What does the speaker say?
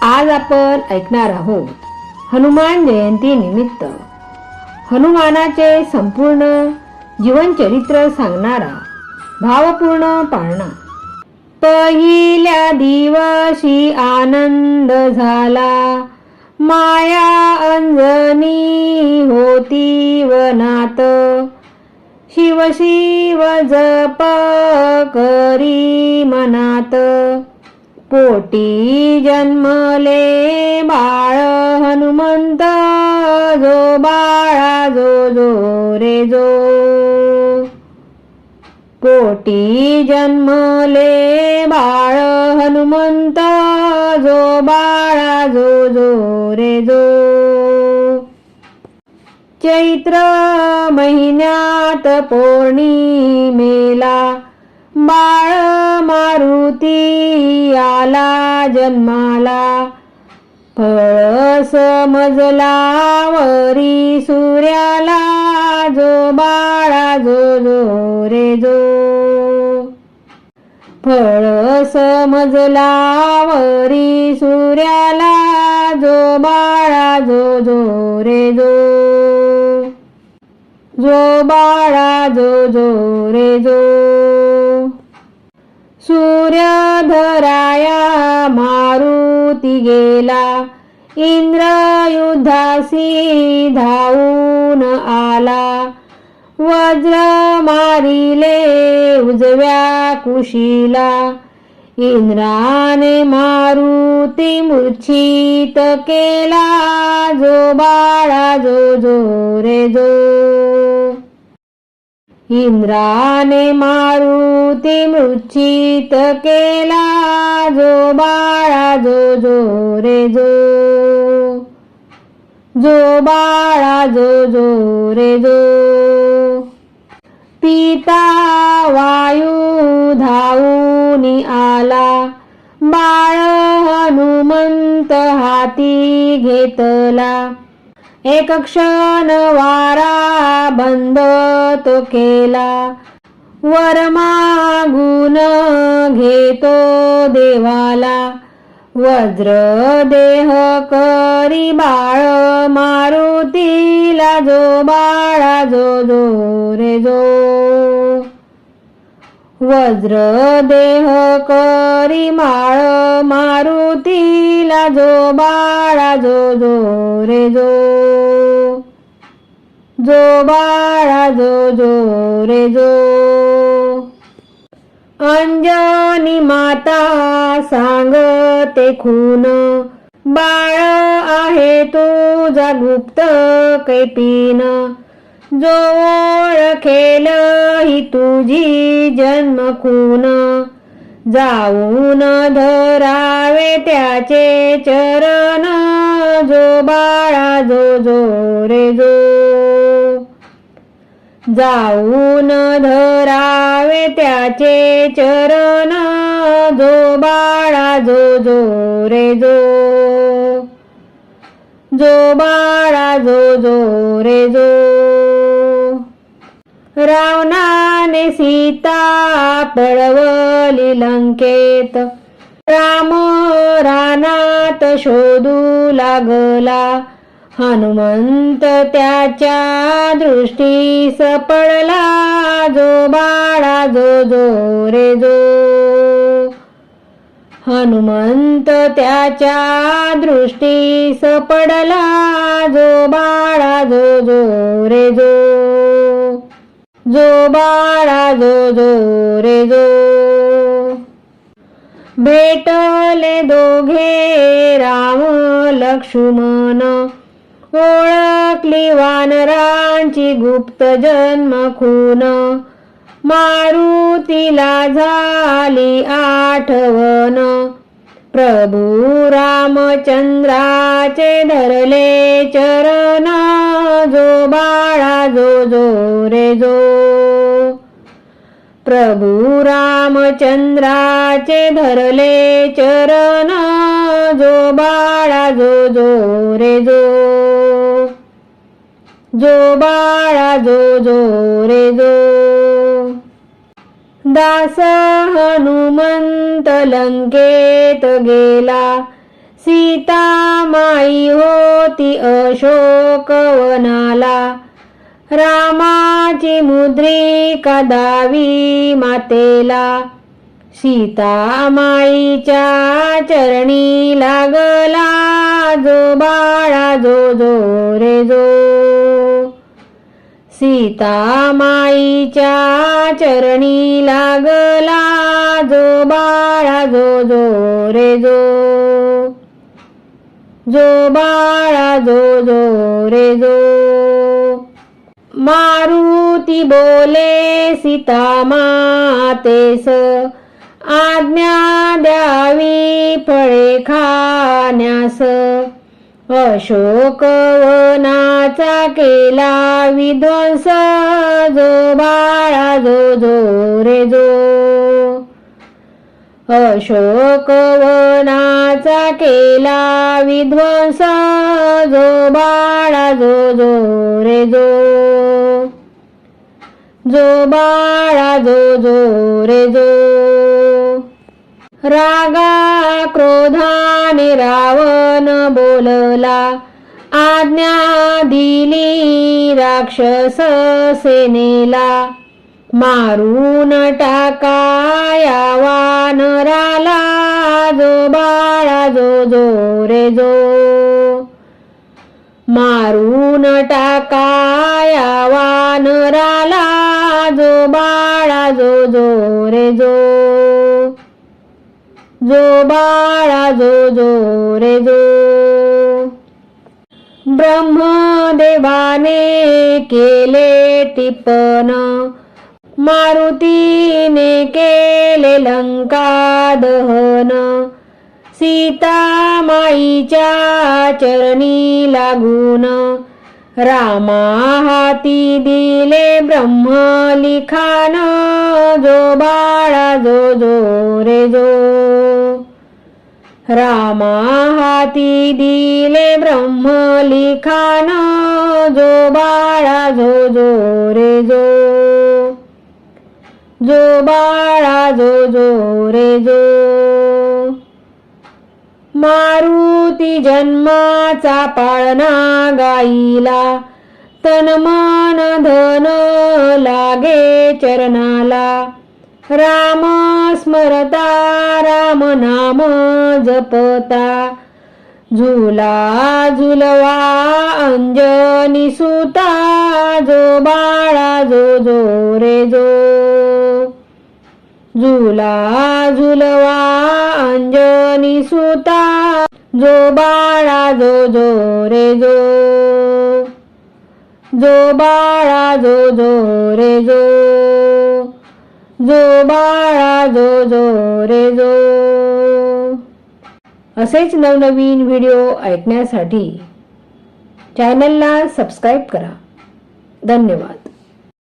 आज आपण ऐकणार आहोत हनुमान जयंती निमित्त हनुमानाचे संपूर्ण जीवनचरित्र सांगणारा भावपूर्ण पाळणा। पहिल्या दिवशी आनंद झाला, माया अंजनी होती वनात। शिव शिव जप करी मनात, पोटी जन्मले बाळ हनुमंत। जो बाळा जो जो रे जो, पोटी जन्मले बाळ हनुमंत। जो बाळा जो जो रे जो, चैत्र महिन्यात पौर्णिमेला बाळ मारुती आला जन्माला। फळ समजला वरी सूर्याला, जो बाळा जो जो रे जो। फळ समजला वरी सूर्याला, जो बाळा जो जो रे जो। जो बाळा जो जो रे जो, सूर्य धराया मारुती गेला। इंद्र युद्धासी धावून आला, वज्र मारिले उजव्या कुशीला। इंद्राने मारुती मूर्छित केला, जो बाळा जो जो रे जो। इंद्राने मारुती मूर्छित केला, जो बाळा जो जो रे जो। जो बाळा जो जो रे जो, पिता वायू धावून आला। बाळ हनुमंत हाती घेतला, एक क्षण वारा बंद तो केला। वर मागून घेतो देवाला, वज्र देह करी बाळ मारुतीला। जो बाळा जो जो रे जो, वज्र देह करी माळ मारुतीला। जो बाळा जो जो रे जो, जो बाळा जो जो रे जो। अंजनी माता सांगते खून, बाळ आहे तुझा गुप्त कैपीन। जो ओळखेल ही तुझी जन्म खून, जाऊन धरावे त्याचे चरण। जो बाळा जो जो रे जो, जाऊन धरावे त्याचे चरण। जो बाळा जो जो रे जो, जो बाळा जो जो रे जो। रावणाने सीता पळवली लंकेत, राम रानात शोधू लागला। हनुमंत त्याच्या दृष्टीस पडला, जो बाळा जो जो रे जो। हनुमंत त्याच्या दृष्टीस पडला, जो बाळा जो जो रे जो। जो बाळा जो जो रे जो, भेटले दोघे राम लक्ष्मण। ओळखली वानरांची गुप्त जन्म खून, मारुतीला झाली आठवण। प्रभू रामचंद्राचे धरले चरण, जो बाळा जो जो रे जो। प्रभू रामचंद्राचे धरले चरण, जो बाळा जो जो रे जो। जो बाळा जो जो रे जो। दास हनुमंत लंकेत गेला, सीता माई होती अशोकवनाला, रामाची मुद्रिका दावी मातेला, सीता माईच्या चरणी लागला, जो बाळा जो जो रे जो. सीता माईच्या चरणी लागला, जो बाळा जो जो रे जो. जो बाळा जो जो रे जो. मारुती बोले सीता मातेस, आज्ञा द्यावी फळे खाण्यास, अशोकवनाचा केला विध्वंस, जो बाळा जो जो रे जो. अशोकवनाचा केला विध्वंस, जो बाळा जो जो रे जो. जो बाळा जो जो रे जो. रागा क्रोधाने रावण बोलला, आज्ञा दिली राक्षस सेनेला, मारून टाकाया वानराला, जो बाळा जो जो रे जो. मारून टाकाया वानराला, जो बाळा जो जो रे जो. जो बाळा जो जो रे जो. ब्रह्मदेवाने केले टिपण, मारुतीने केले लंका दहन, सीता माईच्या चरणी लागून, रामा हाती दिले ब्रह्मलिखान, जो बाळा जो जो रे जो. रामा हाती दिले ब्रह्मलिखान, जो बाळा जो जो रे जो. जो बाळा जो जो रे जो. मारुती जन्माचा पाळणा गाईला, तन मन धन लागे चरणाला, राम स्मरता राम नाम जपता, झुला झुलवा अंजनी सुता, जो बाळा जो जो रे जो. झुला झुलवा अंजनी सुता, जो बाळा जो जो रे जो. जो बाळा जो जो रे जो. जो बाळा जो जो रे जो. असेच नवनवीन व्हिडिओ ऐकण्यासाठी चॅनलला सबस्क्राईब करा. धन्यवाद.